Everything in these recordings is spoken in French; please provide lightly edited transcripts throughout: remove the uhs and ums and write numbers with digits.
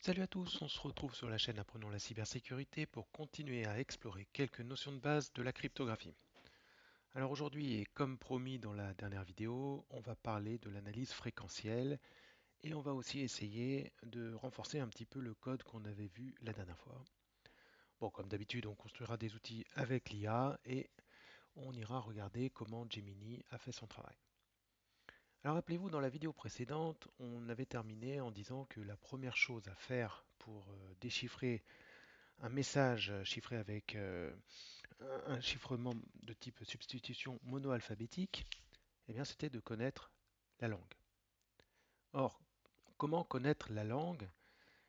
Salut à tous, on se retrouve sur la chaîne Apprenons la cybersécurité pour continuer à explorer quelques notions de base de la cryptographie. Alors aujourd'hui, et comme promis dans la dernière vidéo, on va parler de l'analyse fréquentielle et on va aussi essayer de renforcer un petit peu le code qu'on avait vu la dernière fois. Bon, comme d'habitude, on construira des outils avec l'IA et on ira regarder comment Gemini a fait son travail. Alors rappelez-vous, dans la vidéo précédente, on avait terminé en disant que la première chose à faire pour déchiffrer un message chiffré avec un chiffrement de type substitution monoalphabétique, eh bien, c'était de connaître la langue. Or, comment connaître la langue?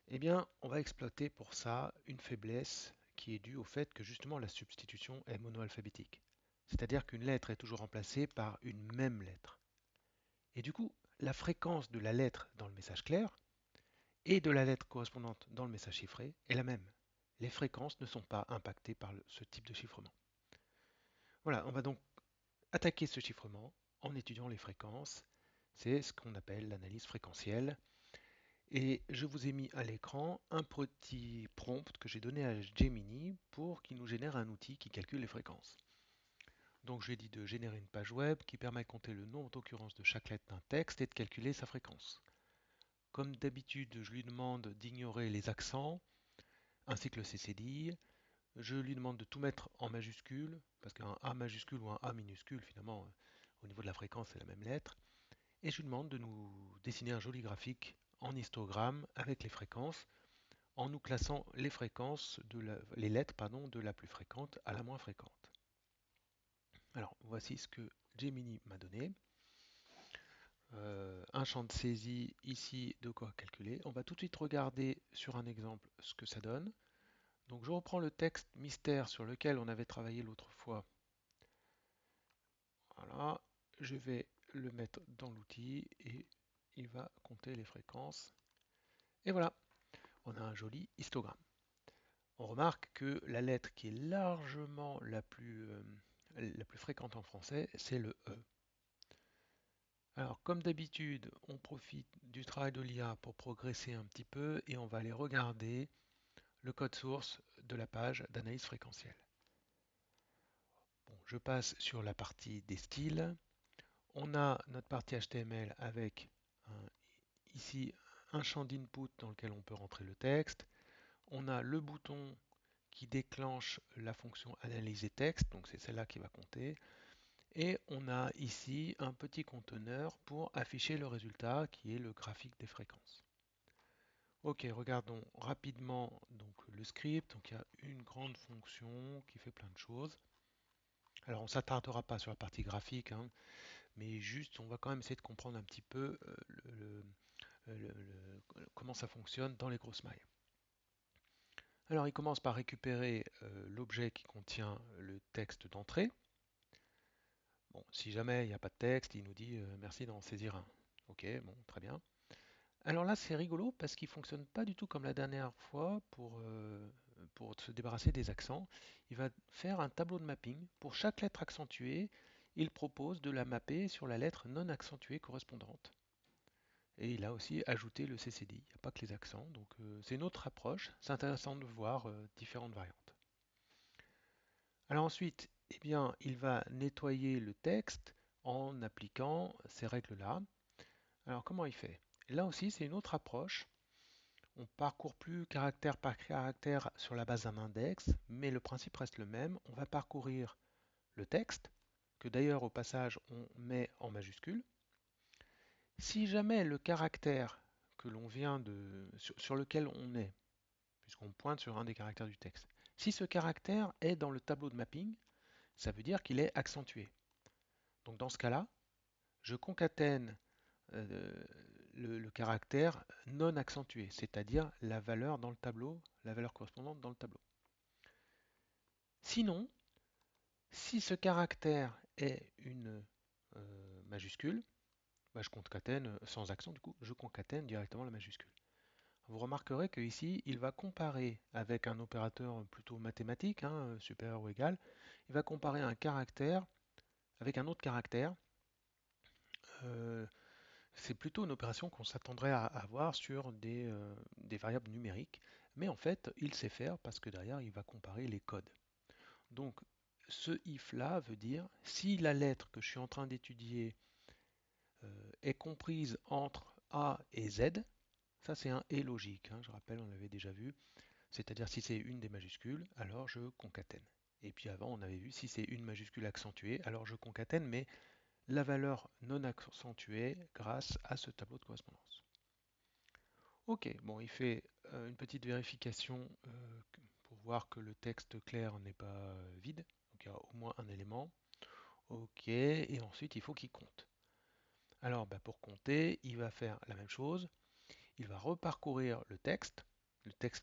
Eh bien, on va exploiter pour ça une faiblesse qui est due au fait que justement la substitution est monoalphabétique. C'est-à-dire qu'une lettre est toujours remplacée par une même lettre. Et du coup, la fréquence de la lettre dans le message clair et de la lettre correspondante dans le message chiffré est la même. Les fréquences ne sont pas impactées par ce type de chiffrement. Voilà, on va donc attaquer ce chiffrement en étudiant les fréquences. C'est ce qu'on appelle l'analyse fréquentielle. Et je vous ai mis à l'écran un petit prompt que j'ai donné à Gemini pour qu'il nous génère un outil qui calcule les fréquences. Donc je lui ai dit de générer une page web qui permet de compter le nombre d'occurrences de chaque lettre d'un texte et de calculer sa fréquence. Comme d'habitude, je lui demande d'ignorer les accents ainsi que le CCDI. Je lui demande de tout mettre en majuscule, parce qu'un A majuscule ou un A minuscule, finalement, au niveau de la fréquence, c'est la même lettre. Et je lui demande de nous dessiner un joli graphique en histogramme avec les fréquences, en nous classant les fréquences les lettres de la plus fréquente à la moins fréquente. Alors, voici ce que Gemini m'a donné. Un champ de saisie ici, de quoi calculer. On va tout de suite regarder sur un exemple ce que ça donne. Donc je reprends le texte mystère sur lequel on avait travaillé l'autre fois. Voilà, je vais le mettre dans l'outil et il va compter les fréquences. Et voilà, on a un joli histogramme. On remarque que la lettre qui est largement la plus fréquente en français, c'est le E. Alors, comme d'habitude, on profite du travail de l'IA pour progresser un petit peu et on va aller regarder le code source de la page d'analyse fréquentielle. Bon, je passe sur la partie des styles. On a notre partie HTML avec ici un champ d'input dans lequel on peut rentrer le texte. On a le bouton qui déclenche la fonction analyser texte, donc c'est celle-là qui va compter. Et on a ici un petit conteneur pour afficher le résultat qui est le graphique des fréquences. Ok, regardons rapidement donc le script. Donc il y a une grande fonction qui fait plein de choses. Alors on ne s'attardera pas sur la partie graphique, hein, mais juste on va quand même essayer de comprendre un petit peu comment ça fonctionne dans les grosses mailles. Alors il commence par récupérer l'objet qui contient le texte d'entrée. Bon, si jamais il n'y a pas de texte, il nous dit merci d'en saisir un. Ok, bon, très bien. Alors là, c'est rigolo parce qu'il ne fonctionne pas du tout comme la dernière fois pour se débarrasser des accents. Il va faire un tableau de mapping. Pour chaque lettre accentuée, il propose de la mapper sur la lettre non accentuée correspondante. Et il a aussi ajouté le CCD. Il n'y a pas que les accents. Donc c'est une autre approche. C'est intéressant de voir différentes variantes. Alors ensuite, eh bien, il va nettoyer le texte en appliquant ces règles-là. Alors comment il fait? Là aussi, c'est une autre approche. On parcourt plus caractère par caractère sur la base d'un index, mais le principe reste le même. On va parcourir le texte, que d'ailleurs au passage on met en majuscule. Si jamais le caractère que l'on vient sur lequel on est, puisqu'on pointe sur un des caractères du texte, si ce caractère est dans le tableau de mapping, ça veut dire qu'il est accentué. Donc dans ce cas-là, je concatène le caractère non accentué, c'est-à-dire la valeur dans le tableau, la valeur correspondante dans le tableau. Sinon, si ce caractère est une majuscule, bah, je concatène sans accent, du coup, je concatène directement la majuscule. Vous remarquerez qu'ici, il va comparer avec un opérateur plutôt mathématique, hein, supérieur ou égal, il va comparer un caractère avec un autre caractère. Euh, c'est plutôt une opération qu'on s'attendrait à avoir sur des variables numériques, mais en fait, il sait faire parce que derrière, il va comparer les codes. Donc, ce if-là veut dire si la lettre que je suis en train d'étudier est comprise entre A et Z, ça c'est un et logique, hein, je rappelle, on l'avait déjà vu, c'est-à-dire si c'est une des majuscules, alors je concatène. Et puis avant, on avait vu si c'est une majuscule accentuée, alors je concatène, mais la valeur non accentuée grâce à ce tableau de correspondance. Ok, bon, il fait une petite vérification pour voir que le texte clair n'est pas vide, donc il y a au moins un élément. Ok, et ensuite il faut qu'il compte. Alors bah, pour compter, il va faire la même chose, il va reparcourir le texte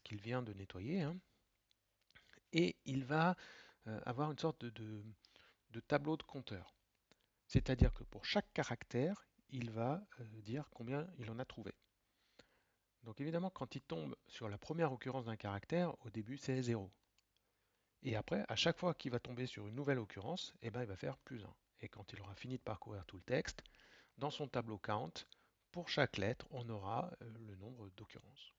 qu'il vient de nettoyer, hein, et il va avoir une sorte de tableau de compteur. C'est-à-dire que pour chaque caractère, il va dire combien il en a trouvé. Donc évidemment, quand il tombe sur la première occurrence d'un caractère, au début c'est 0. Et après, à chaque fois qu'il va tomber sur une nouvelle occurrence, eh ben, il va faire plus 1. Et quand il aura fini de parcourir tout le texte, dans son tableau count, pour chaque lettre, on aura le nombre d'occurrences.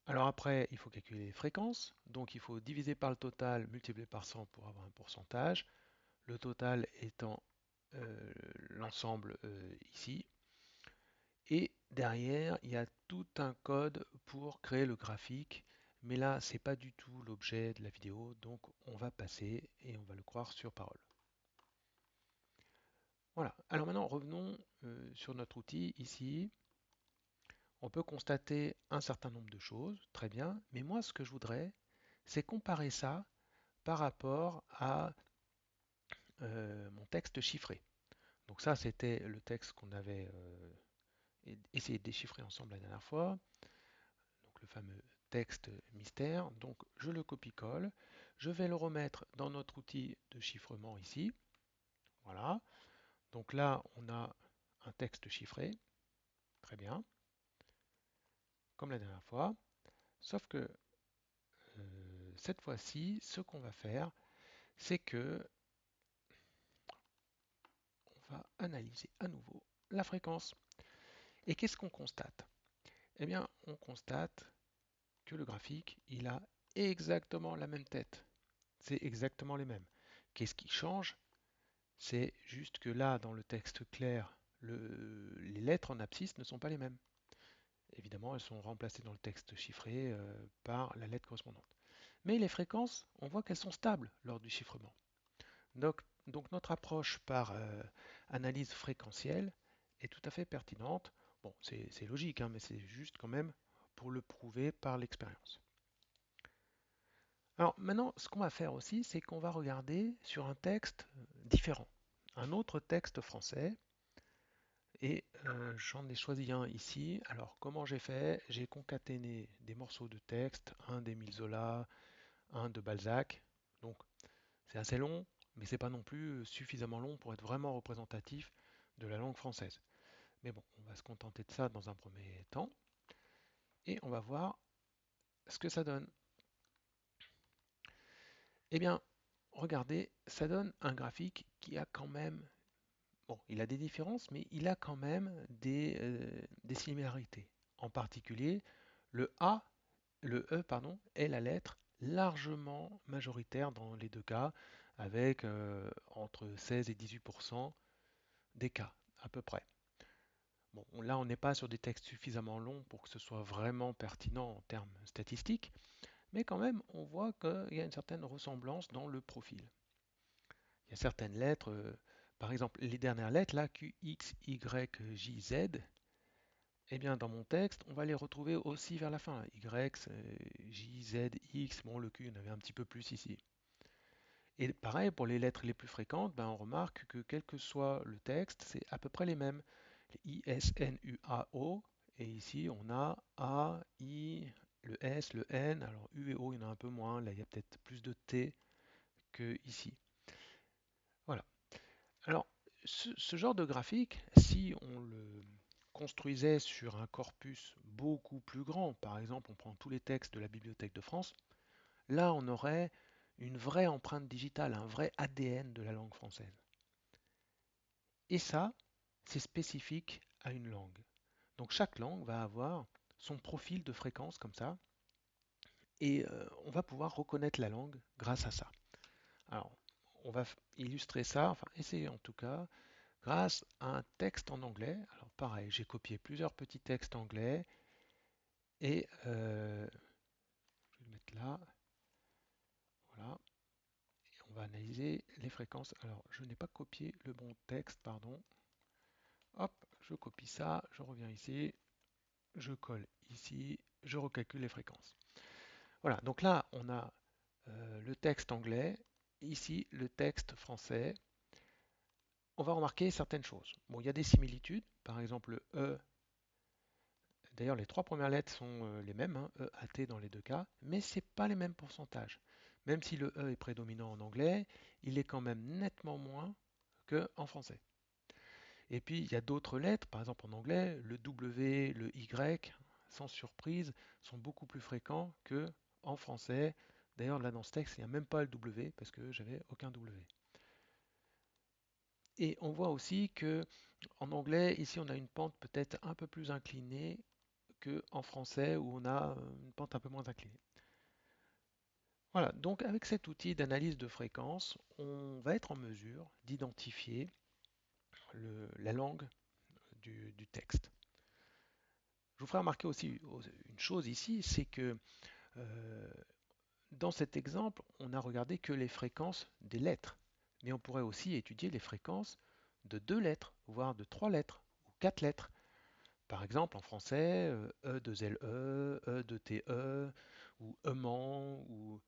Alors après, il faut calculer les fréquences. Donc il faut diviser par le total, multiplier par 100 pour avoir un pourcentage. Le total étant l'ensemble ici. Et derrière, il y a tout un code pour créer le graphique. Mais là, c'est pas du tout l'objet de la vidéo, donc on va passer et on va le croire sur parole. Voilà. Alors maintenant, revenons sur notre outil ici. On peut constater un certain nombre de choses, très bien. Mais moi, ce que je voudrais, c'est comparer ça par rapport à mon texte chiffré. Donc ça, c'était le texte qu'on avait essayé de déchiffrer ensemble la dernière fois. Donc le fameux texte mystère. Donc je le copie-colle. Je vais le remettre dans notre outil de chiffrement ici. Voilà. Donc là, on a un texte chiffré. Très bien. Comme la dernière fois. Sauf que cette fois-ci, ce qu'on va faire, c'est que on va analyser à nouveau la fréquence. Et qu'est-ce qu'on constate? Eh bien, on constate que le graphique, il a exactement la même tête. C'est exactement les mêmes. Qu'est-ce qui change? C'est juste que là, dans le texte clair, les lettres en abscisse ne sont pas les mêmes. Évidemment, elles sont remplacées dans le texte chiffré par la lettre correspondante. Mais les fréquences, on voit qu'elles sont stables lors du chiffrement. Donc notre approche par analyse fréquentielle est tout à fait pertinente. Bon, c'est logique, hein, mais c'est juste quand même pour le prouver par l'expérience. Alors maintenant, ce qu'on va faire aussi, c'est qu'on va regarder sur un texte différent, un autre texte français, et j'en ai choisi un ici. Alors comment j'ai fait? J'ai concaténé des morceaux de texte, un d'Émile Zola, un de Balzac. Donc c'est assez long, mais c'est pas non plus suffisamment long pour être vraiment représentatif de la langue française. Mais bon, on va se contenter de ça dans un premier temps, et on va voir ce que ça donne. Eh bien, regardez, ça donne un graphique qui a quand même, bon, il a des différences, mais il a quand même des similarités. En particulier, le A, le E, pardon, est la lettre largement majoritaire dans les deux cas, avec entre 16 et 18% des cas, à peu près. Bon, là, on n'est pas sur des textes suffisamment longs pour que ce soit vraiment pertinent en termes statistiques, mais quand même, on voit qu'il y a une certaine ressemblance dans le profil. Il y a certaines lettres, par exemple, les dernières lettres, là, Q, X, Y, J, Z, eh bien, dans mon texte, on va les retrouver aussi vers la fin. Y, J, Z, X, bon, le Q, il y en avait un petit peu plus ici. Et pareil, pour les lettres les plus fréquentes, ben, on remarque que quel que soit le texte, c'est à peu près les mêmes. Les I, S, N, U, A, O. Et ici, on a A, I, le S, le N. Alors, U et O, il y en a un peu moins. Là, il y a peut-être plus de T que ici. Voilà. Alors, ce genre de graphique, si on le construisait sur un corpus beaucoup plus grand, par exemple, on prend tous les textes de la Bibliothèque de France, là, on aurait une vraie empreinte digitale, un vrai ADN de la langue française. Et ça, c'est spécifique à une langue. Donc chaque langue va avoir son profil de fréquence comme ça, et on va pouvoir reconnaître la langue grâce à ça. Alors, on va illustrer ça, enfin essayer en tout cas, grâce à un texte en anglais. Alors pareil, j'ai copié plusieurs petits textes anglais et je vais le mettre là, voilà. Et on va analyser les fréquences. Alors, je n'ai pas copié le bon texte, pardon. Hop, je copie ça, je reviens ici, je colle ici, je recalcule les fréquences. Voilà, donc là, on a le texte anglais, ici le texte français. On va remarquer certaines choses. Bon, il y a des similitudes, par exemple le E. D'ailleurs, les trois premières lettres sont les mêmes, hein, E, A, T dans les deux cas, mais ce n'est pas les mêmes pourcentages. Même si le E est prédominant en anglais, il est quand même nettement moins qu'en français. Et puis, il y a d'autres lettres, par exemple en anglais, le W, le Y, sans surprise, sont beaucoup plus fréquents que en français. D'ailleurs, là dans ce texte, il n'y a même pas le W parce que j'avais aucun W. Et on voit aussi que en anglais, ici, on a une pente peut-être un peu plus inclinée qu'en français où on a une pente un peu moins inclinée. Voilà, donc avec cet outil d'analyse de fréquence, on va être en mesure d'identifier la langue du texte. Je vous ferai remarquer aussi une chose ici, c'est que euh, dans cet exemple, on n'a regardé que les fréquences des lettres, mais on pourrait aussi étudier les fréquences de deux lettres, voire de trois lettres ou quatre lettres. Par exemple, en français, E2LE, E2TE, ou EMAN, ou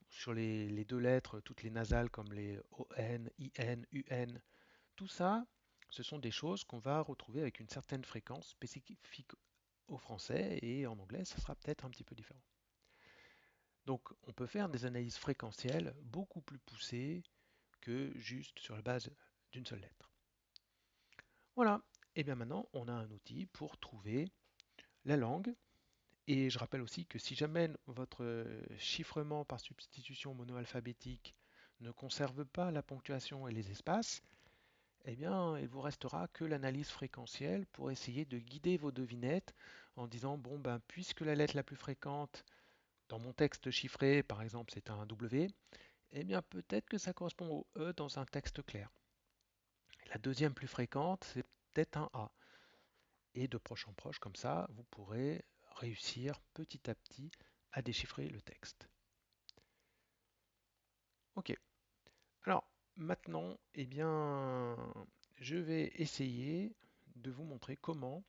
sur les deux lettres, toutes les nasales comme les ON, IN, UN. Tout ça, ce sont des choses qu'on va retrouver avec une certaine fréquence spécifique au français, et en anglais, ça sera peut-être un petit peu différent. Donc, on peut faire des analyses fréquentielles beaucoup plus poussées que juste sur la base d'une seule lettre. Voilà, et bien maintenant, on a un outil pour trouver la langue. Et je rappelle aussi que si jamais votre chiffrement par substitution monoalphabétique ne conserve pas la ponctuation et les espaces, eh bien, il vous restera que l'analyse fréquentielle pour essayer de guider vos devinettes en disant, bon, ben, puisque la lettre la plus fréquente dans mon texte chiffré, par exemple, c'est un W, eh bien, peut-être que ça correspond au E dans un texte clair. La deuxième plus fréquente, c'est peut-être un A. Et de proche en proche, comme ça, vous pourrez réussir petit à petit à déchiffrer le texte. Ok, alors maintenant, eh bien, je vais essayer de vous montrer comment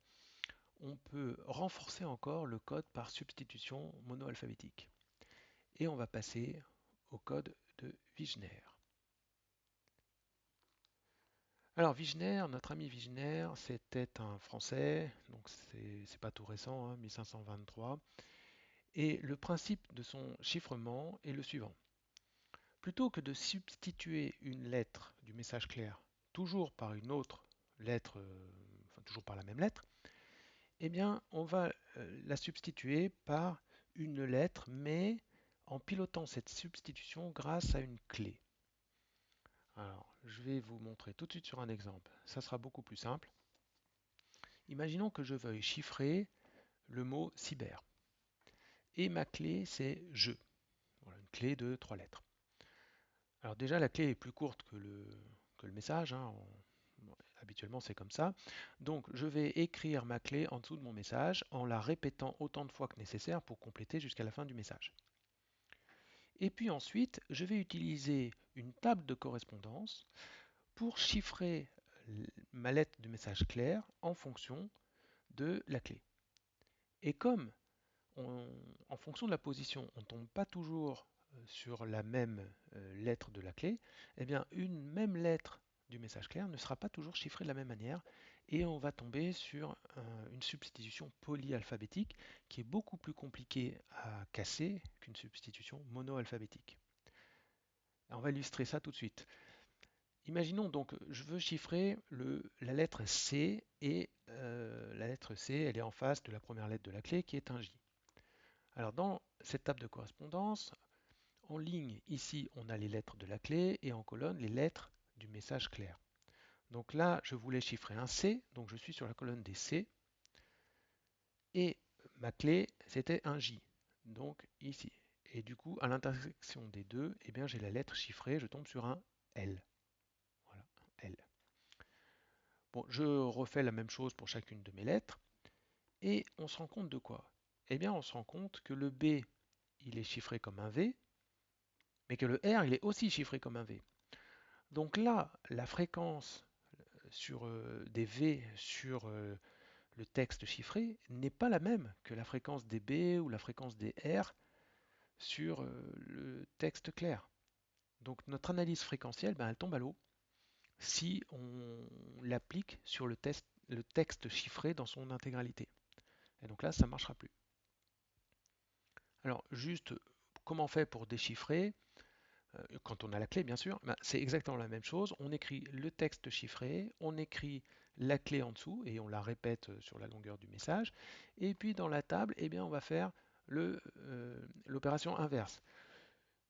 on peut renforcer encore le code par substitution monoalphabétique. Et on va passer au code de Wigner. Alors Wigner, notre ami Wigner, c'était un Français, donc c'est pas tout récent, hein, 1523. Et le principe de son chiffrement est le suivant. Plutôt que de substituer une lettre du message clair toujours par une autre lettre, enfin toujours par la même lettre, eh bien on va la substituer par une lettre, mais en pilotant cette substitution grâce à une clé. Alors, je vais vous montrer tout de suite sur un exemple. Ça sera beaucoup plus simple. Imaginons que je veuille chiffrer le mot cyber. Et ma clé, c'est je. Voilà, une clé de trois lettres. Alors déjà, la clé est plus courte que le message, hein. Habituellement, c'est comme ça. Donc, je vais écrire ma clé en dessous de mon message en la répétant autant de fois que nécessaire pour compléter jusqu'à la fin du message. Et puis ensuite, je vais utiliser une table de correspondance pour chiffrer ma lettre de message clair en fonction de la clé. Et comme en fonction de la position, on ne tombe pas toujours sur la même lettre de la clé, eh bien une même lettre du message clair ne sera pas toujours chiffrée de la même manière et on va tomber sur une substitution polyalphabétique qui est beaucoup plus compliquée à casser qu'une substitution monoalphabétique. On va illustrer ça tout de suite. Imaginons donc, je veux chiffrer la lettre C et la lettre C, elle est en face de la première lettre de la clé qui est un J. Alors dans cette table de correspondance, en ligne, ici, on a les lettres de la clé et en colonne, les lettres du message clair. Donc là, je voulais chiffrer un C, donc je suis sur la colonne des C, et ma clé, c'était un J, donc ici. Et du coup, à l'intersection des deux, eh bien, j'ai la lettre chiffrée, je tombe sur un L. Voilà, un L. Bon, je refais la même chose pour chacune de mes lettres, et on se rend compte de quoi? Eh bien, on se rend compte que le B, il est chiffré comme un V, mais que le R, il est aussi chiffré comme un V. Donc là, la fréquence sur des V sur le texte chiffré n'est pas la même que la fréquence des B ou la fréquence des R sur le texte clair. Donc notre analyse fréquentielle, ben, elle tombe à l'eau si on l'applique sur le texte chiffré dans son intégralité. Et donc là, ça ne marchera plus. Alors juste, comment on fait pour déchiffrer? Quand on a la clé, bien sûr, ben, c'est exactement la même chose. On écrit le texte chiffré, on écrit la clé en dessous et on la répète sur la longueur du message. Et puis dans la table, eh bien, on va faire l'opération inverse.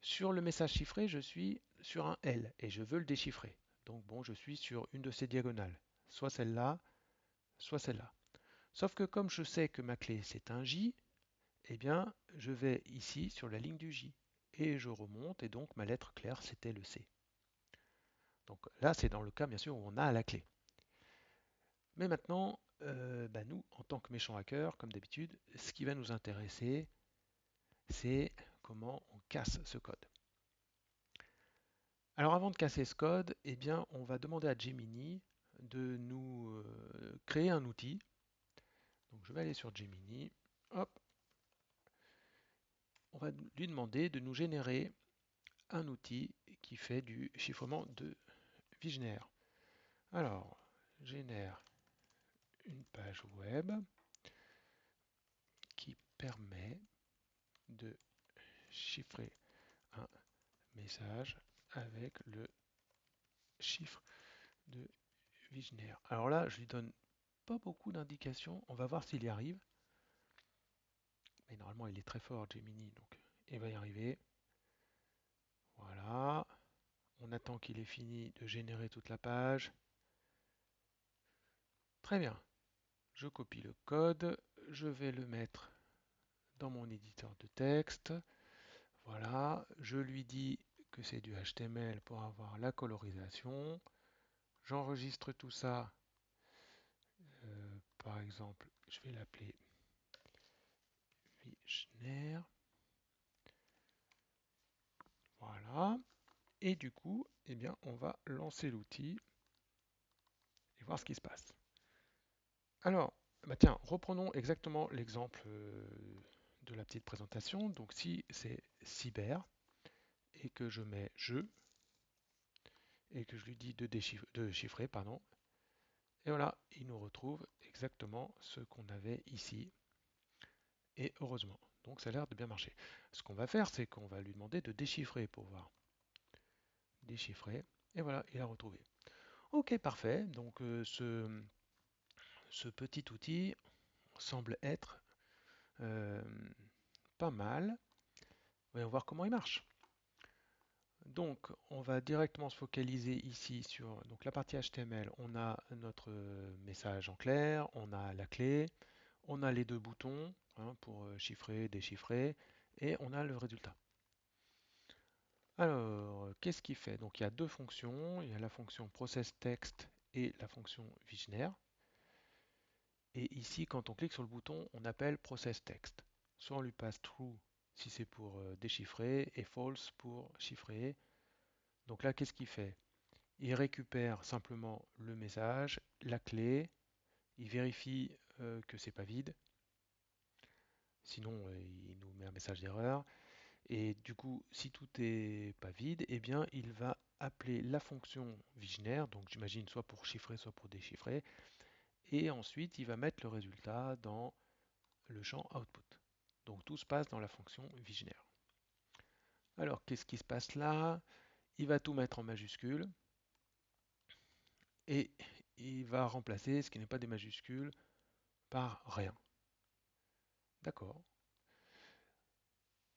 Sur le message chiffré, je suis sur un L et je veux le déchiffrer. Donc bon, je suis sur une de ces diagonales, soit celle-là, soit celle-là. Sauf que comme je sais que ma clé c'est un J, eh bien, je vais ici sur la ligne du J et je remonte et donc ma lettre claire c'était le C. Donc là, c'est dans le cas bien sûr où on a la clé. Mais maintenant, bah, nous, en tant que méchants hackers, comme d'habitude, ce qui va nous intéresser, c'est comment on casse ce code. Alors avant de casser ce code, eh bien, on va demander à Gemini de nous créer un outil. Donc je vais aller sur Gemini, hop, on va lui demander de nous générer un outil qui fait du chiffrement de Wigner. Alors, génère une page web qui permet de chiffrer un message avec le chiffre de Wigner. Alors là, je lui donne pas beaucoup d'indications. On va voir s'il y arrive. Mais normalement, il est très fort, Gemini, donc il va y arriver. Voilà. On attend qu'il ait fini de générer toute la page. Très bien. Je copie le code. Je vais le mettre dans mon éditeur de texte. Voilà. Je lui dis que c'est du HTML pour avoir la colorisation. J'enregistre tout ça. Par exemple, je vais l'appeler Wigner. Voilà. Et du coup, eh bien, on va lancer l'outil et voir ce qui se passe. Alors, bah tiens, reprenons exactement l'exemple de la petite présentation. Donc, si c'est cyber et que je mets je et que je lui dis de chiffrer, pardon, et voilà, il nous retrouve exactement ce qu'on avait ici. Et heureusement, donc ça a l'air de bien marcher. Ce qu'on va faire, c'est qu'on va lui demander de déchiffrer pour voir. Déchiffrer, et voilà, il a retrouvé. Ok, parfait. Donc, ce petit outil semble être euh, pas mal. Voyons voir comment il marche. Donc, on va directement se focaliser ici sur donc, la partie HTML. On a notre message en clair, on a la clé, on a les deux boutons hein, pour chiffrer, déchiffrer, et on a le résultat. Alors, qu'est-ce qu'il fait? Donc, il y a deux fonctions. Il y a la fonction processText et la fonction Wigner. Et ici, quand on clique sur le bouton, on appelle processText. Soit on lui passe true si c'est pour déchiffrer et false pour chiffrer. Donc là, qu'est-ce qu'il fait? Il récupère simplement le message, la clé, il vérifie que c'est pas vide, sinon il nous met un message d'erreur. Et du coup, si tout est pas vide, eh bien il va appeler la fonction Wigner, donc j'imagine soit pour chiffrer, soit pour déchiffrer, et ensuite il va mettre le résultat dans le champ output. Donc tout se passe dans la fonction Wigner. Alors qu'est-ce qui se passe là? Il va tout mettre en majuscule et il va remplacer ce qui n'est pas des majuscules par rien. D'accord.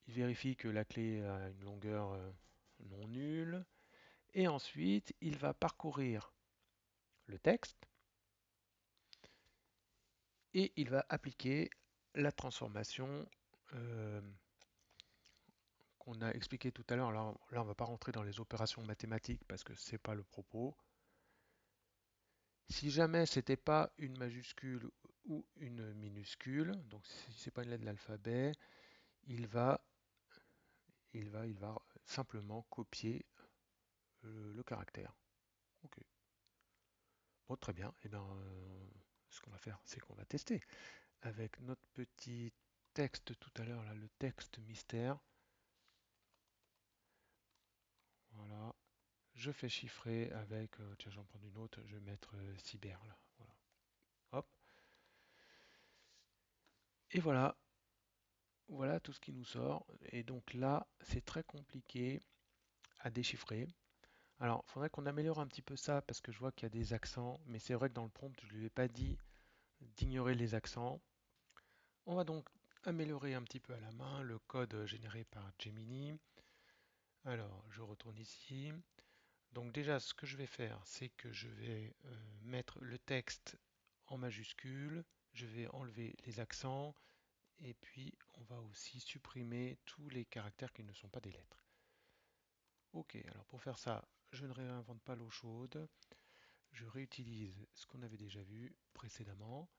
Il vérifie que la clé a une longueur non nulle. Et ensuite, il va parcourir le texte et il va appliquer la transformation euh, qu'on a expliquée tout à l'heure. Là, on ne va pas rentrer dans les opérations mathématiques parce que ce n'est pas le propos. Si jamais c'était pas une majuscule ou une minuscule, donc si c'est pas une lettre de l'alphabet, il va, il va simplement copier le caractère. Ok. Bon, très bien. Et bien, ce qu'on va faire, c'est qu'on va tester avec notre petit texte tout à l'heure, là, le texte mystère. Voilà. Je fais chiffrer avec, tiens, j'en prends une autre, je vais mettre cyber là. Voilà. Hop. Et voilà, voilà tout ce qui nous sort. Et donc là, c'est très compliqué à déchiffrer. Alors, il faudrait qu'on améliore un petit peu ça parce que je vois qu'il y a des accents, mais c'est vrai que dans le prompt, je ne lui ai pas dit d'ignorer les accents. On va donc améliorer un petit peu à la main le code généré par Gemini. Alors, je retourne ici. Donc déjà, ce que je vais faire, c'est que je vais mettre le texte en majuscule, je vais enlever les accents, et puis on va aussi supprimer tous les caractères qui ne sont pas des lettres. Ok, alors pour faire ça, je ne réinvente pas l'eau chaude, je réutilise ce qu'on avait déjà vu précédemment.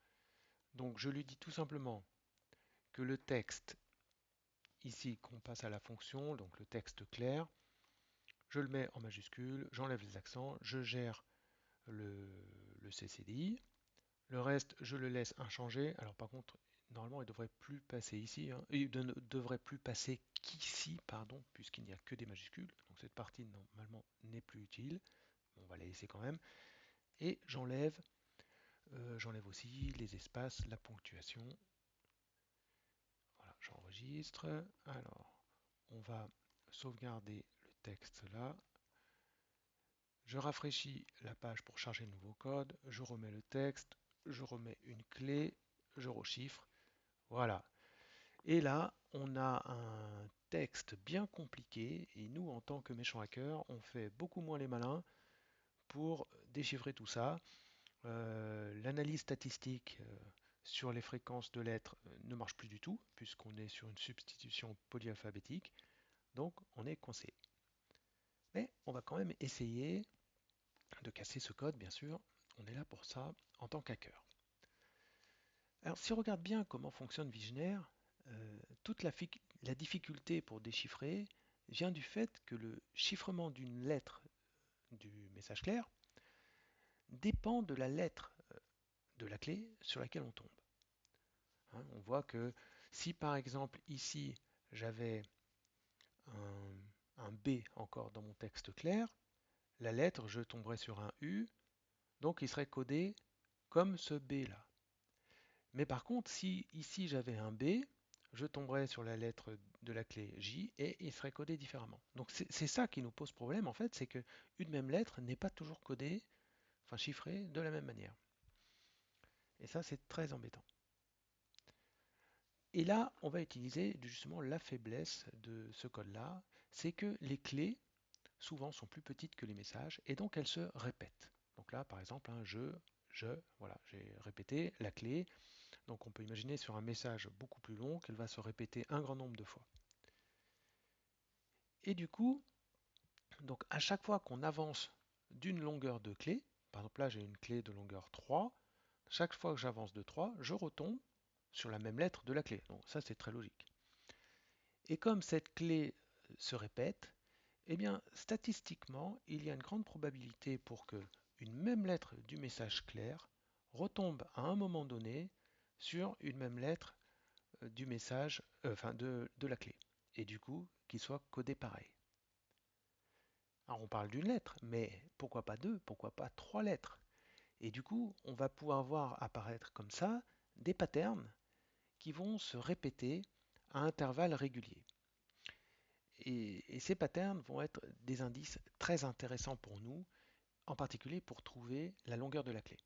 Donc je lui dis tout simplement que le texte, ici qu'on passe à la fonction, donc le texte clair, je le mets en majuscule, j'enlève les accents, je gère le, le CCDI. Le reste, je le laisse inchangé. Alors par contre, normalement, il ne devrait plus passer ici, hein. Il ne devrait plus passer qu'ici, pardon, puisqu'il n'y a que des majuscules. Donc cette partie, normalement, n'est plus utile. On va la laisser quand même. Et j'enlève aussi les espaces, la ponctuation. Voilà, j'enregistre. Alors, on va sauvegarder le texte là. Je rafraîchis la page pour charger le nouveau code. Je remets le texte. Je remets une clé. Je rechiffre. Voilà. Et là, on a un texte bien compliqué et nous, en tant que méchants hackers, on fait beaucoup moins les malins pour déchiffrer tout ça. L'analyse statistique sur les fréquences de lettres ne marche plus du tout puisqu'on est sur une substitution polyalphabétique. Donc, on est coincé. Mais on va quand même essayer de casser ce code, bien sûr. On est là pour ça en tant qu'hacker. Alors, si on regarde bien comment fonctionne Vigenère, toute la difficulté pour déchiffrer vient du fait que le chiffrement d'une lettre du message clair dépend de la lettre de la clé sur laquelle on tombe. Hein, on voit que si par exemple ici j'avais un B encore dans mon texte clair, la lettre je tomberais sur un U, donc il serait codé comme ce B là. Mais par contre, si ici j'avais un B, je tomberais sur la lettre de la clé J et il serait codé différemment. Donc c'est ça qui nous pose problème en fait, c'est que une même lettre n'est pas toujours codée, enfin chiffrée de la même manière. Et ça c'est très embêtant. Et là, on va utiliser justement la faiblesse de ce code-là, c'est que les clés souvent sont plus petites que les messages et donc elles se répètent. Donc là, par exemple, un je, voilà, j'ai répété la clé. Donc on peut imaginer sur un message beaucoup plus long qu'elle va se répéter un grand nombre de fois. Et du coup, donc à chaque fois qu'on avance d'une longueur de clé, par exemple là j'ai une clé de longueur 3, chaque fois que j'avance de 3, je retombe sur la même lettre de la clé. Donc ça c'est très logique. Et comme cette clé se répète, eh bien statistiquement, il y a une grande probabilité pour que une même lettre du message clair retombe à un moment donné sur une même lettre du message, enfin de la clé. Et du coup, qu'il soit codé pareil. Alors on parle d'une lettre, mais pourquoi pas deux, pourquoi pas trois lettres? Et du coup, on va pouvoir voir apparaître comme ça des patterns qui vont se répéter à intervalles réguliers. Et ces patterns vont être des indices très intéressants pour nous, en particulier pour trouver la longueur de la clé.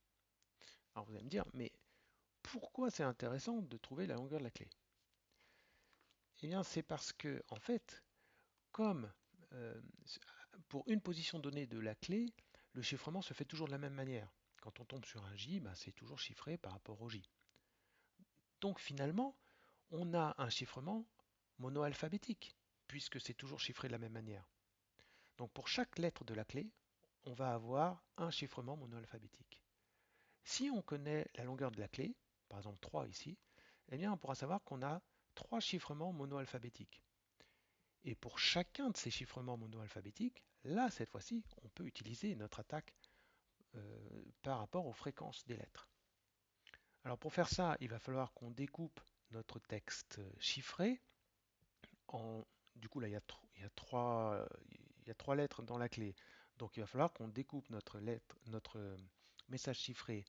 Alors vous allez me dire, mais pourquoi c'est intéressant de trouver la longueur de la clé? Eh bien, c'est parce que, en fait, comme euh, pour une position donnée de la clé, le chiffrement se fait toujours de la même manière. Quand on tombe sur un J, ben, c'est toujours chiffré par rapport au J. Donc finalement, on a un chiffrement monoalphabétique, puisque c'est toujours chiffré de la même manière. Donc pour chaque lettre de la clé, on va avoir un chiffrement monoalphabétique. Si on connaît la longueur de la clé, par exemple 3 ici, eh bien on pourra savoir qu'on a 3 chiffrements monoalphabétiques. Et pour chacun de ces chiffrements monoalphabétiques, là cette fois-ci, on peut utiliser notre attaque par rapport aux fréquences des lettres. Alors pour faire ça, il va falloir qu'on découpe notre texte chiffré en, du coup là il y a trois lettres dans la clé. Donc il va falloir qu'on découpe notre message chiffré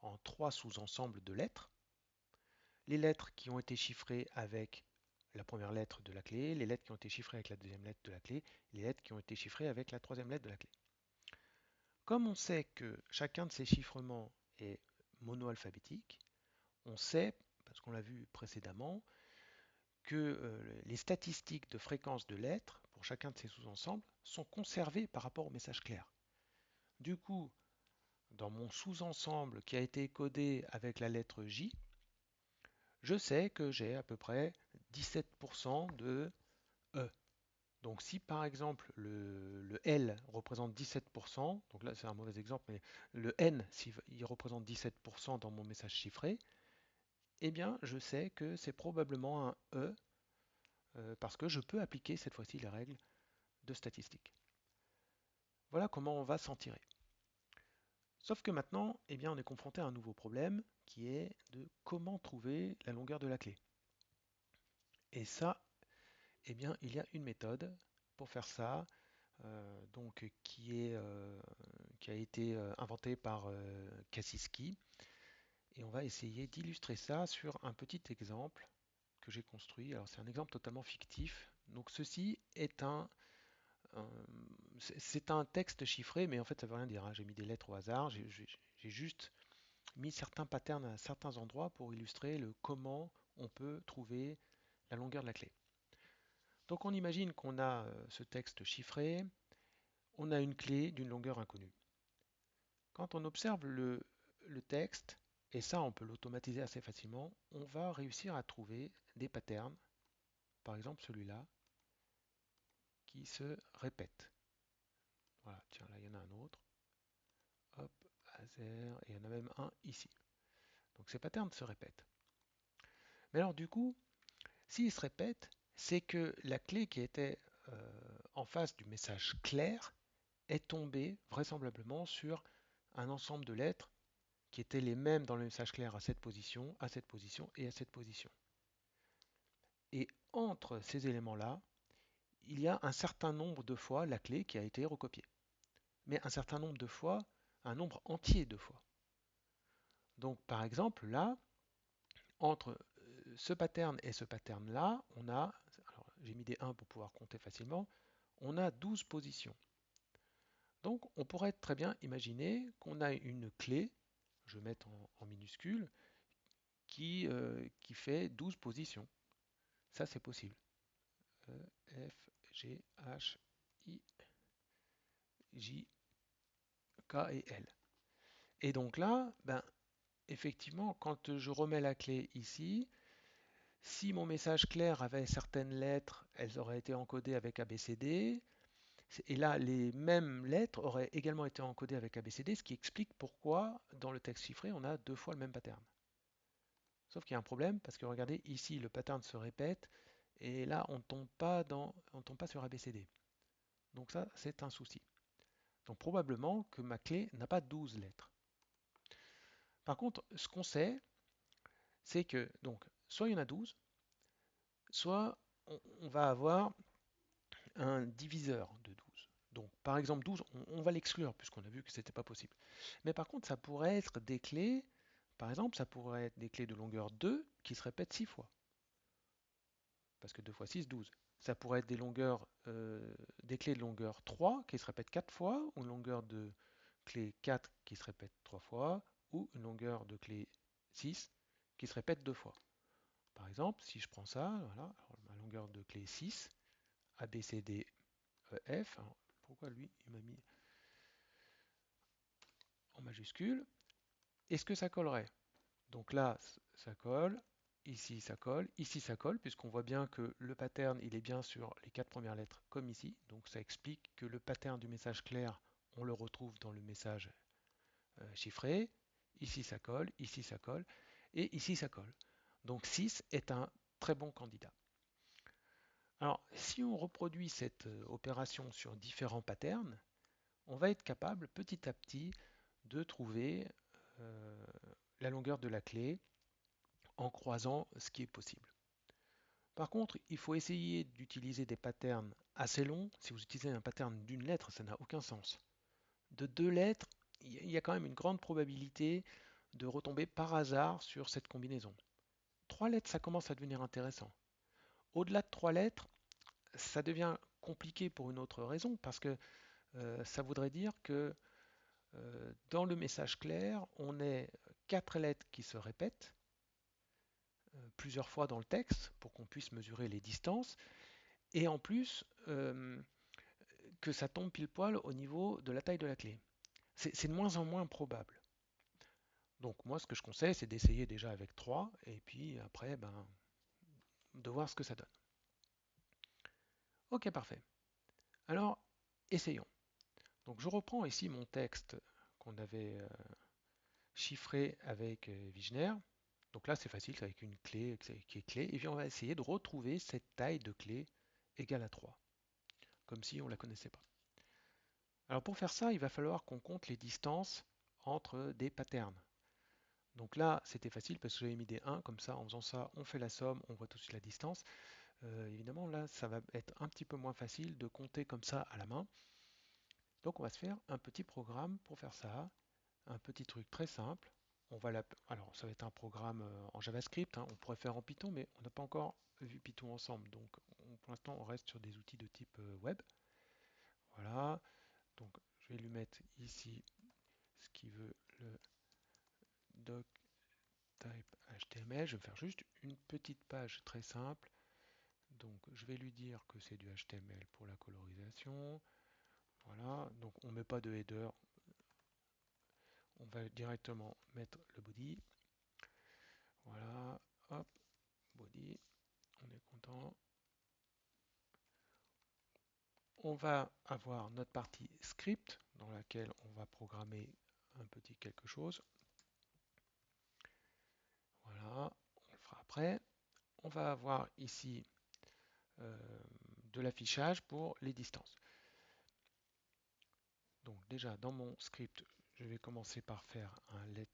en trois sous-ensembles de lettres. Les lettres qui ont été chiffrées avec la première lettre de la clé, les lettres qui ont été chiffrées avec la deuxième lettre de la clé, les lettres qui ont été chiffrées avec la troisième lettre de la clé. Comme on sait que chacun de ces chiffrements est monoalphabétique, on sait, parce qu'on l'a vu précédemment, que les statistiques de fréquence de lettres pour chacun de ces sous-ensembles sont conservées par rapport au message clair. Du coup, dans mon sous-ensemble qui a été codé avec la lettre J, je sais que j'ai à peu près 17% de E. Donc si par exemple le L représente 17%, donc là c'est un mauvais exemple, mais le N, s'il représente 17% dans mon message chiffré, eh bien je sais que c'est probablement un E parce que je peux appliquer cette fois-ci les règles de statistique. Voilà comment on va s'en tirer. Sauf que maintenant, eh bien, on est confronté à un nouveau problème qui est de comment trouver la longueur de la clé. Et ça, eh bien, il y a une méthode pour faire ça, qui a été inventée par Kaczynski. Et on va essayer d'illustrer ça sur un petit exemple que j'ai construit. Alors c'est un exemple totalement fictif. Donc ceci est c'est un texte chiffré, mais en fait ça veut rien dire, hein. J'ai mis des lettres au hasard. J'ai juste mis certains patterns à certains endroits pour illustrer le comment on peut trouver la longueur de la clé. Donc on imagine qu'on a ce texte chiffré, on a une clé d'une longueur inconnue. Quand on observe le texte, et ça on peut l'automatiser assez facilement, on va réussir à trouver des patterns, par exemple celui-là, qui se répète. Voilà, tiens, là il y en a un autre. Hop, laser, et il y en a même un ici. Donc ces patterns se répètent. Mais alors du coup, s'ils se répètent, c'est que la clé qui était en face du message clair est tombée vraisemblablement sur un ensemble de lettres qui étaient les mêmes dans le message clair à cette position, à cette position et à cette position. Et entre ces éléments-là, il y a un certain nombre de fois la clé qui a été recopiée. Mais un certain nombre de fois, un nombre entier de fois. Donc par exemple, là, entre ce pattern et ce pattern-là, on a, alors j'ai mis des 1 pour pouvoir compter facilement, on a 12 positions. Donc on pourrait très bien imaginer qu'on a une clé, je vais mettre en minuscule, qui fait 12 positions. Ça c'est possible. E, F, G, H, I, J, K et L. Et donc là, ben, effectivement, quand je remets la clé ici, si mon message clair avait certaines lettres, elles auraient été encodées avec ABCD. Et là, les mêmes lettres auraient également été encodées avec ABCD, ce qui explique pourquoi dans le texte chiffré, on a deux fois le même pattern. Sauf qu'il y a un problème, parce que regardez, ici, le pattern se répète, et là, on ne tombe pas sur ABCD. Donc ça, c'est un souci. Donc probablement que ma clé n'a pas 12 lettres. Par contre, ce qu'on sait, c'est que, donc, soit il y en a 12, soit on va avoir un diviseur de 12. Donc par exemple 12, on va l'exclure puisqu'on a vu que ce n'était pas possible. Mais par contre, ça pourrait être des clés, par exemple, ça pourrait être des clés de longueur 2 qui se répètent 6 fois. Parce que 2 fois 6, 12. Ça pourrait être des clés de longueur 3 qui se répètent 4 fois, ou une longueur de clé 4 qui se répète 3 fois, ou une longueur de clé 6 qui se répète 2 fois. Par exemple, si je prends ça, voilà, alors ma longueur de clé 6, A, B, C, D, E, F. Alors, pourquoi lui, il m'a mis en majuscule? Est-ce que ça collerait? Donc là, ça colle, ici ça colle, puisqu'on voit bien que le pattern, il est bien sur les 4 premières lettres, comme ici. Donc ça explique que le pattern du message clair, on le retrouve dans le message chiffré. Ici ça colle, et ici ça colle. Donc 6 est un très bon candidat. Alors, si on reproduit cette opération sur différents patterns, on va être capable petit à petit de trouver euh, la longueur de la clé en croisant ce qui est possible. Par contre, il faut essayer d'utiliser des patterns assez longs. Si vous utilisez un pattern d'une lettre, ça n'a aucun sens. De 2 lettres, il y a quand même une grande probabilité de retomber par hasard sur cette combinaison. 3 lettres, ça commence à devenir intéressant. Au-delà de 3 lettres, ça devient compliqué pour une autre raison, parce que ça voudrait dire que dans le message clair, on ait 4 lettres qui se répètent plusieurs fois dans le texte pour qu'on puisse mesurer les distances, et en plus que ça tombe pile poil au niveau de la taille de la clé. C'est de moins en moins probable. Donc moi, ce que je conseille, c'est d'essayer déjà avec 3, et puis après, de voir ce que ça donne. Ok, parfait. Alors, essayons. Donc je reprends ici mon texte qu'on avait chiffré avec Wigner. Donc là, c'est facile, c'est avec une clé qui est clé. Et puis on va essayer de retrouver cette taille de clé égale à 3, comme si on ne la connaissait pas. Alors pour faire ça, il va falloir qu'on compte les distances entre des patterns. Donc là, c'était facile parce que j'avais mis des 1, comme ça, en faisant ça, on fait la somme, on voit tout de suite la distance. Évidemment, là, ça va être un petit peu moins facile de compter comme ça à la main. Donc on va se faire un petit programme pour faire ça, un petit truc très simple. Alors, ça va être un programme en JavaScript, hein. On pourrait faire en Python, mais on n'a pas encore vu Python ensemble. Donc, pour l'instant, on reste sur des outils de type web. Voilà. Donc, je vais lui mettre ici ce qui veut le doc type HTML. Je vais faire juste une petite page très simple. Donc, je vais lui dire que c'est du HTML pour la colorisation. Voilà. Donc, on ne met pas de header. On va directement mettre le body. Voilà. Hop. Body. On est content. On va avoir notre partie script dans laquelle on va programmer un petit quelque chose. Voilà, on le fera après. On va avoir ici euh, de l'affichage pour les distances. Donc déjà dans mon script, je vais commencer par faire un let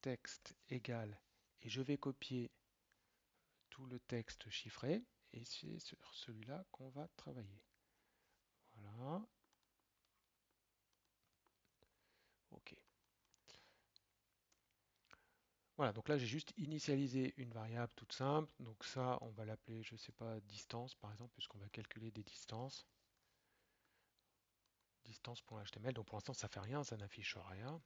texte égal et je vais copier tout le texte chiffré et c'est sur celui-là qu'on va travailler. Voilà. OK. Voilà, donc là j'ai juste initialisé une variable toute simple. Donc ça, on va l'appeler, je ne sais pas, distance par exemple, puisqu'on va calculer des distances. Distance.html. Donc pour l'instant, ça ne fait rien, ça n'affiche rien.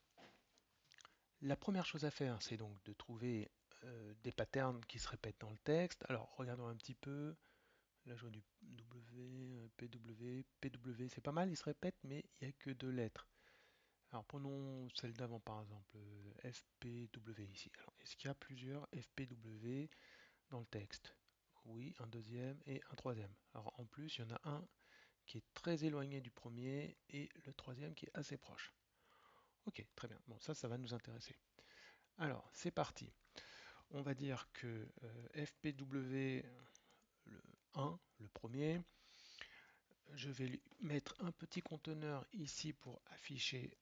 La première chose à faire, c'est donc de trouver des patterns qui se répètent dans le texte. Alors regardons un petit peu. Là, je vois du W, PW, PW, c'est pas mal, il se répète, mais il n'y a que 2 lettres. Alors prenons celle d'avant par exemple, FPW ici. Alors, est-ce qu'il y a plusieurs FPW dans le texte? Oui, un deuxième et un troisième. Alors en plus, il y en a un qui est très éloigné du premier et le troisième qui est assez proche. Ok, très bien. Bon, ça va nous intéresser. Alors, c'est parti. On va dire que FPW le 1, le premier, je vais lui mettre un petit conteneur ici pour afficher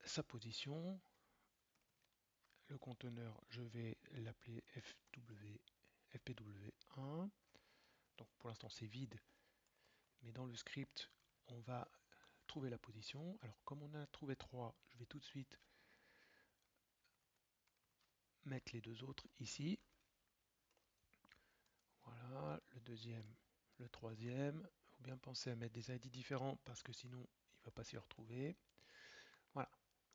sa position. Le conteneur, je vais l'appeler FPW1. Donc pour l'instant c'est vide, mais dans le script, on va trouver la position. Alors comme on a trouvé 3, je vais tout de suite mettre les 2 autres ici. Voilà, le deuxième, le troisième. Il faut bien penser à mettre des ID différents parce que sinon il ne va pas s'y retrouver. Voilà.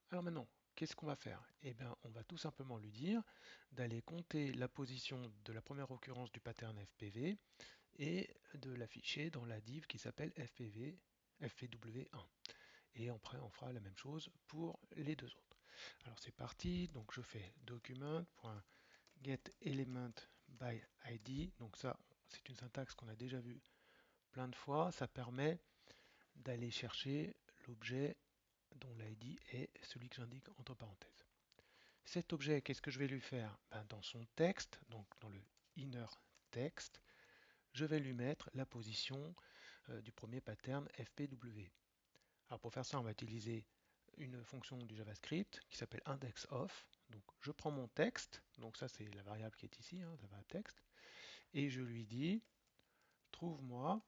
Alors maintenant, qu'est-ce qu'on va faire? Eh bien, on va tout simplement lui dire d'aller compter la position de la première occurrence du pattern FPV et de l'afficher dans la div qui s'appelle FPW1. Et après, on fera la même chose pour les 2 autres. Alors c'est parti, donc je fais document.getElementById. Donc ça, c'est une syntaxe qu'on a déjà vue plein de fois. Ça permet d'aller chercher l'objet dont l'ID est celui que j'indique entre parenthèses. Cet objet, qu'est-ce que je vais lui faire? Dans son texte, donc dans le inner text, je vais lui mettre la position du premier pattern fpw. Alors pour faire ça, on va utiliser une fonction du JavaScript qui s'appelle indexOf. Donc je prends mon texte, donc ça c'est la variable qui est ici, la variable texte, et je lui dis trouve-moi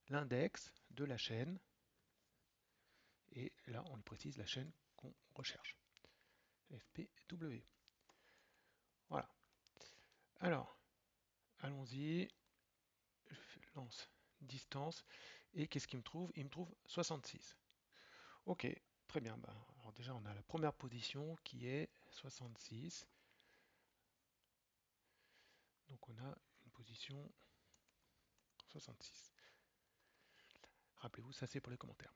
l'index de la chaîne, et là on lui précise la chaîne qu'on recherche, fpw. Voilà. Alors, allons-y, je lance distance, et qu'est-ce qu'il me trouve? Il me trouve 66. Ok, très bien. Alors déjà, on a la première position qui est 66. Donc on a une position 66. Rappelez-vous, ça c'est pour les commentaires.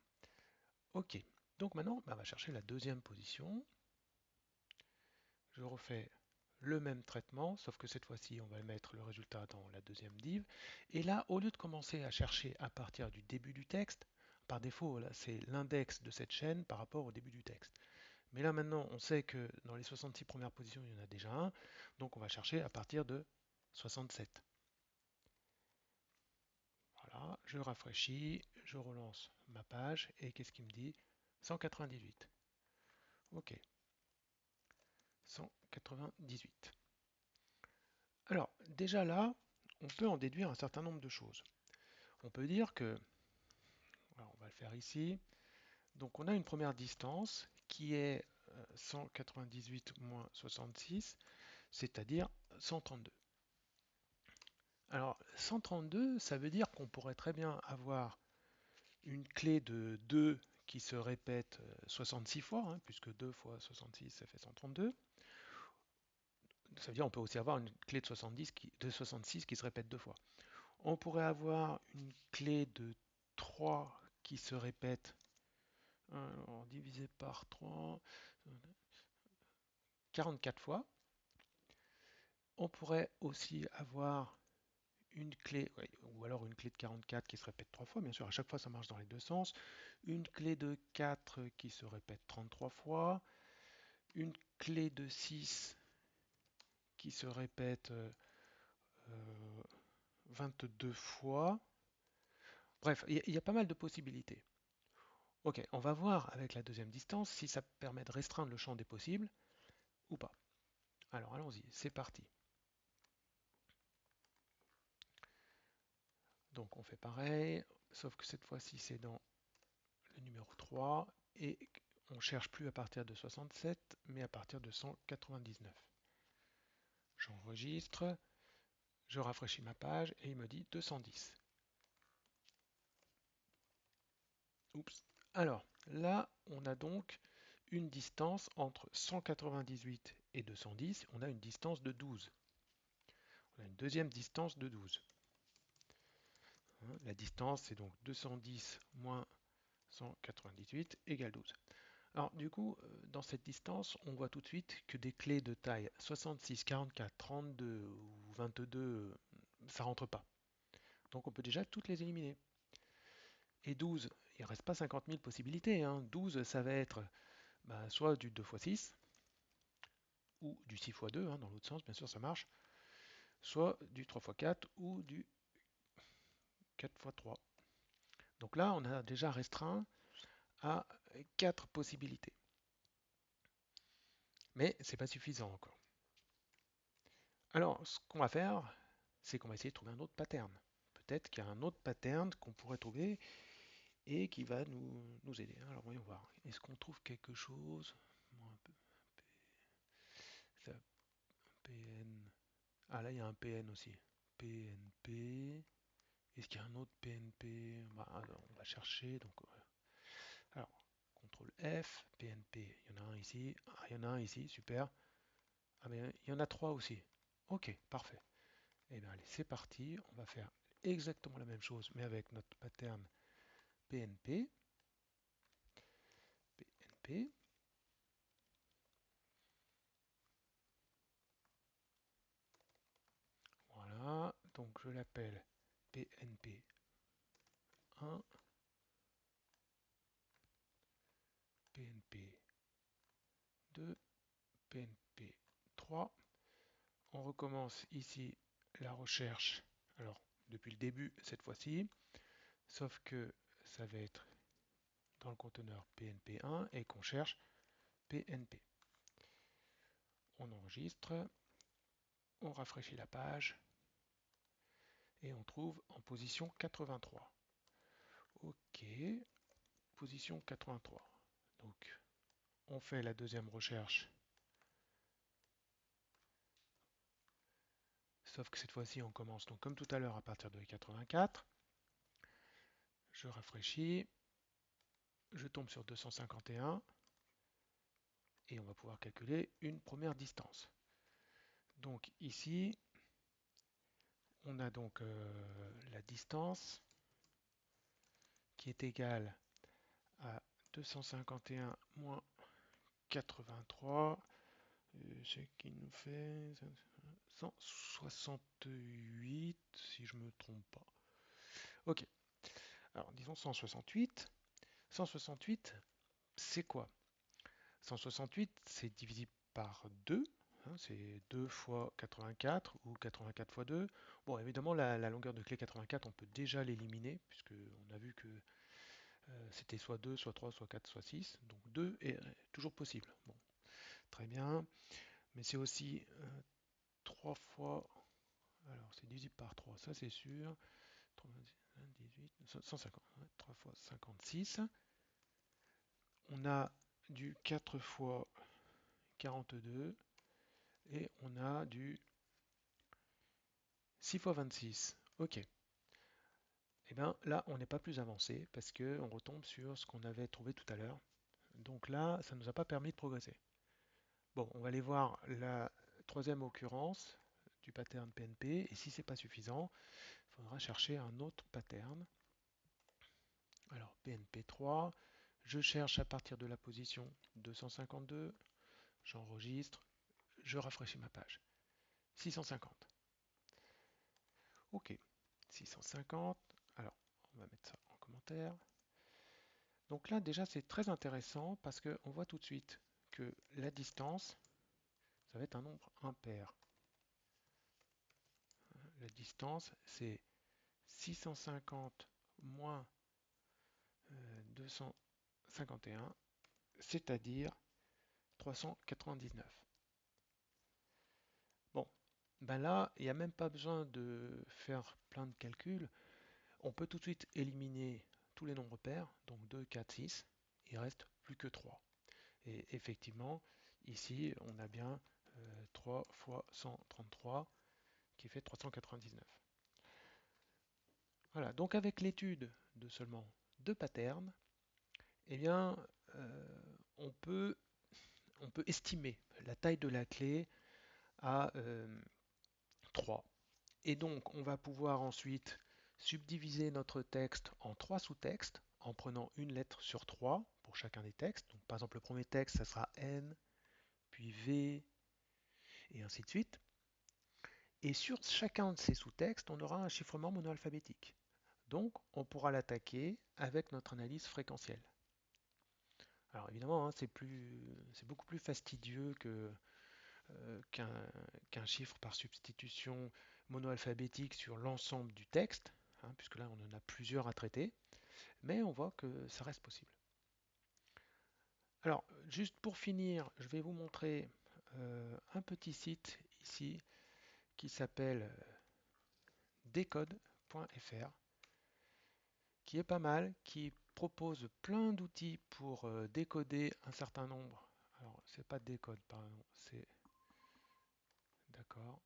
Ok, donc maintenant, on va chercher la deuxième position. Je refais le même traitement, sauf que cette fois-ci, on va mettre le résultat dans la deuxième div. Et là, au lieu de commencer à chercher à partir du début du texte, par défaut, là, c'est l'index de cette chaîne par rapport au début du texte. Mais là, maintenant, on sait que dans les 66 premières positions, il y en a déjà un. Donc, on va chercher à partir de 67. Voilà, je rafraîchis, je relance ma page, et qu'est-ce qu'il me dit? 198. Ok, 198. Alors, déjà là, on peut en déduire un certain nombre de choses. On peut dire que, alors on va le faire ici, donc on a une première distance qui est 198 moins 66, c'est-à-dire 132. Alors 132, ça veut dire qu'on pourrait très bien avoir une clé de 2 qui se répète 66 fois, puisque 2 fois 66, ça fait 132. Ça veut dire qu'on peut aussi avoir une clé de 66 qui se répète 2 fois. On pourrait avoir une clé de 3 qui se répète, divisé par 3, 44 fois. On pourrait aussi avoir une clé, ou alors une clé de 44 qui se répète 3 fois, bien sûr, à chaque fois ça marche dans les deux sens. Une clé de 4 qui se répète 33 fois. Une clé de 6 qui se répète 22 fois. Bref, il y a pas mal de possibilités. Ok, on va voir avec la deuxième distance si ça permet de restreindre le champ des possibles ou pas. Alors allons-y, c'est parti. Donc on fait pareil, sauf que cette fois-ci c'est dans le numéro 3 et on cherche plus à partir de 67 mais à partir de 199. J'enregistre, je rafraîchis ma page et il me dit 210. Oups. Alors là, on a donc une distance entre 198 et 210. On a une distance de 12. On a une deuxième distance de 12. La distance, c'est donc 210 moins 198 égale 12. Alors du coup, dans cette distance, on voit tout de suite que des clés de taille 66, 44, 32 ou 22, ça rentre pas. Donc on peut déjà toutes les éliminer. Et 12, il ne reste pas 50 000 possibilités. 12, ça va être soit du 2 x 6, ou du 6 x 2, dans l'autre sens, bien sûr ça marche, soit du 3 x 4 ou du 4 x 3. Donc là, on a déjà restreint à 4 possibilités. Mais c'est pas suffisant encore. Alors, ce qu'on va faire, c'est qu'on va essayer de trouver un autre pattern. Peut-être qu'il y a un autre pattern qu'on pourrait trouver et qui va nous aider. Alors, voyons voir. Est-ce qu'on trouve quelque chose? PN. Ah, là, il y a un PN aussi. PNP. Est-ce qu'il y a un autre PNP? Alors, on va chercher. Donc, alors, CTRL F, PNP. Il y en a un ici. Ah, il y en a un ici. Super. Ah, mais il y en a trois aussi. Ok, parfait. Et bien allez, c'est parti. On va faire exactement la même chose, mais avec notre pattern PNP. PNP. je l'appelle PNP1, PNP2, PNP3. On recommence ici la recherche, alors depuis le début cette fois-ci, sauf que ça va être dans le conteneur PNP1 et qu'on cherche PNP. On enregistre, on rafraîchit la page et on trouve en position 83. Ok, position 83. Donc on fait la deuxième recherche, sauf que cette fois-ci on commence donc comme tout à l'heure à partir de 84. Je rafraîchis, je tombe sur 251 et on va pouvoir calculer une première distance. Donc ici, on a donc la distance qui est égale à 251 moins 83, ce qui nous fait 168, si je ne me trompe pas. Ok, alors disons 168. 168, c'est quoi? 168, c'est divisible par 2, hein, c'est 2 fois 84 ou 84 fois 2. Bon, évidemment, la longueur de clé 84, on peut déjà l'éliminer, puisqu'on a vu que c'était soit 2, soit 3, soit 4, soit 6. Donc 2 est toujours possible. Bon, très bien. Mais c'est aussi 3 fois... Alors, c'est divisible par 3, ça c'est sûr. 18, 150, 3 fois 56. On a du 4 fois 42 et on a du 6 fois 26. Ok. Et bien là, on n'est pas plus avancé parce qu'on retombe sur ce qu'on avait trouvé tout à l'heure. Donc là, ça ne nous a pas permis de progresser. Bon, on va aller voir la troisième occurrence du pattern PNP. Et si ce n'est pas suffisant, il faudra chercher un autre pattern. Alors PNP3, je cherche à partir de la position 252. J'enregistre, je rafraîchis ma page. 650. Ok, 650. Alors, on va mettre ça en commentaire. Donc là, déjà, c'est très intéressant parce qu'on voit tout de suite que la distance, ça va être un nombre impair. La distance, c'est 650 moins 251, c'est-à-dire 399. Bon, ben là, il n'y a même pas besoin de faire plein de calculs. On peut tout de suite éliminer tous les nombres pairs, donc 2, 4, 6. Il reste plus que 3. Et effectivement, ici, on a bien 3 fois 133 qui fait 399. Voilà, donc avec l'étude de seulement deux patterns, eh bien, on peut estimer la taille de la clé à 3. Et donc, on va pouvoir ensuite subdiviser notre texte en trois sous-textes en prenant une lettre sur 3 pour chacun des textes. Donc, par exemple, le premier texte, ça sera N, puis V, et ainsi de suite. Et sur chacun de ces sous-textes, on aura un chiffrement monoalphabétique. Donc, on pourra l'attaquer avec notre analyse fréquentielle. Alors évidemment, hein, c'est beaucoup plus fastidieux qu'un chiffre par substitution monoalphabétique sur l'ensemble du texte, hein, puisque là on en a plusieurs à traiter, mais on voit que ça reste possible. Alors, juste pour finir, je vais vous montrer un petit site ici qui s'appelle decode.fr, qui est pas mal, qui propose plein d'outils pour décoder un certain nombre. Alors, c'est pas décode, pardon, c'est d'accord.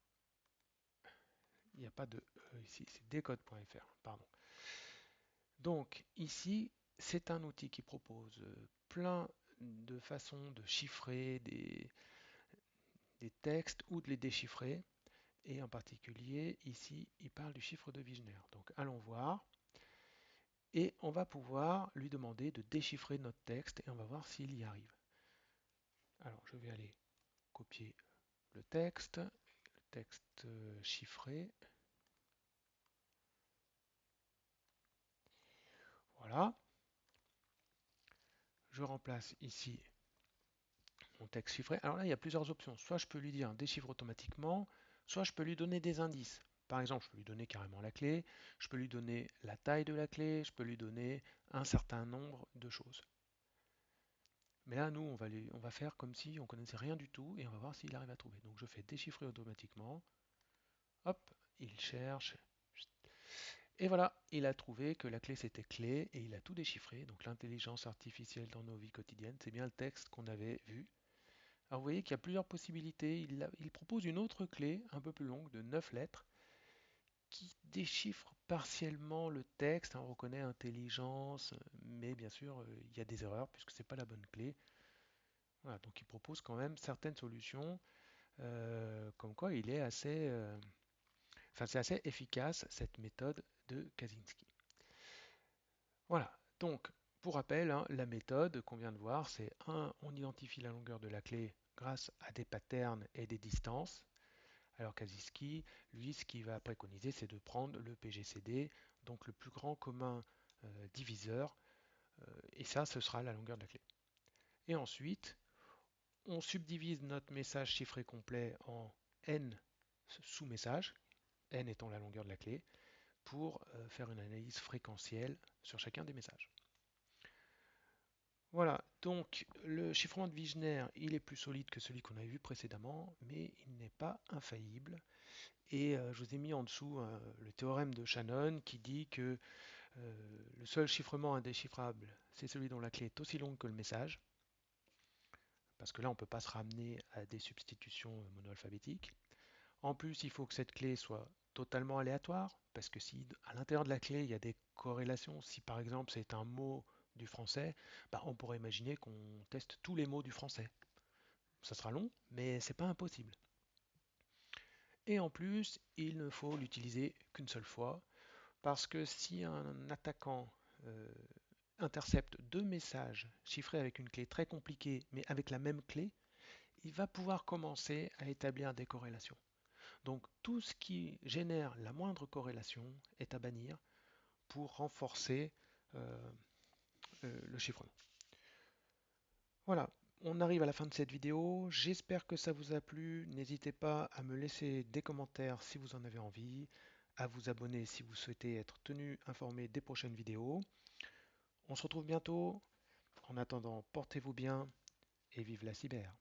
Il n'y a pas de E ici, c'est decode.fr, pardon. Donc ici, c'est un outil qui propose plein de façons de chiffrer des textes ou de les déchiffrer. Et en particulier, ici, il parle du chiffre de Wigner. Donc allons voir. Et on va pouvoir lui demander de déchiffrer notre texte et on va voir s'il y arrive. Alors je vais aller copier le texte chiffré. Voilà. Je remplace ici mon texte chiffré. Alors là, il y a plusieurs options. Soit je peux lui dire déchiffre automatiquement, soit je peux lui donner des indices. Par exemple, je peux lui donner carrément la clé, je peux lui donner la taille de la clé, je peux lui donner un certain nombre de choses. Mais là, nous, on va faire comme si on connaissait rien du tout et on va voir s'il arrive à trouver. Donc je fais déchiffrer automatiquement. Hop, il cherche. Et voilà, il a trouvé que la clé c'était clé et il a tout déchiffré. Donc l'intelligence artificielle dans nos vies quotidiennes, c'est bien le texte qu'on avait vu. Alors vous voyez qu'il y a plusieurs possibilités. Il propose une autre clé un peu plus longue de 9 lettres qui déchiffre partiellement le texte. On reconnaît intelligence, mais bien sûr il y a des erreurs puisque c'est pas la bonne clé. Voilà, donc il propose quand même certaines solutions, comme quoi il est assez, enfin c'est assez efficace cette méthode de Kaczynski. Voilà, donc pour rappel, hein, la méthode qu'on vient de voir, c'est on identifie la longueur de la clé grâce à des patterns et des distances. Alors Kaczynski, lui, ce qu'il va préconiser, c'est de prendre le PGCD, donc le plus grand commun diviseur, et ça, ce sera la longueur de la clé. Et ensuite, on subdivise notre message chiffré complet en n sous-messages, n étant la longueur de la clé, pour faire une analyse fréquentielle sur chacun des messages. Voilà, donc le chiffrement de Wigner, il est plus solide que celui qu'on avait vu précédemment, mais il n'est pas infaillible. Et je vous ai mis en dessous le théorème de Shannon qui dit que le seul chiffrement indéchiffrable, c'est celui dont la clé est aussi longue que le message, parce que là, on ne peut pas se ramener à des substitutions monoalphabétiques. En plus, il faut que cette clé soit totalement aléatoire, parce que si à l'intérieur de la clé, il y a des corrélations, si par exemple c'est un mot du français, bah, on pourrait imaginer qu'on teste tous les mots du français. Ça sera long, mais c'est pas impossible. Et en plus, il ne faut l'utiliser qu'une seule fois, parce que si un attaquant euh, intercepte deux messages chiffrés avec une clé très compliquée, mais avec la même clé, il va pouvoir commencer à établir des corrélations. Donc tout ce qui génère la moindre corrélation est à bannir pour renforcer euh, le chiffrement. Voilà, on arrive à la fin de cette vidéo. J'espère que ça vous a plu. N'hésitez pas à me laisser des commentaires si vous en avez envie, à vous abonner si vous souhaitez être tenu informé des prochaines vidéos. On se retrouve bientôt. En attendant, portez-vous bien et vive la cyber.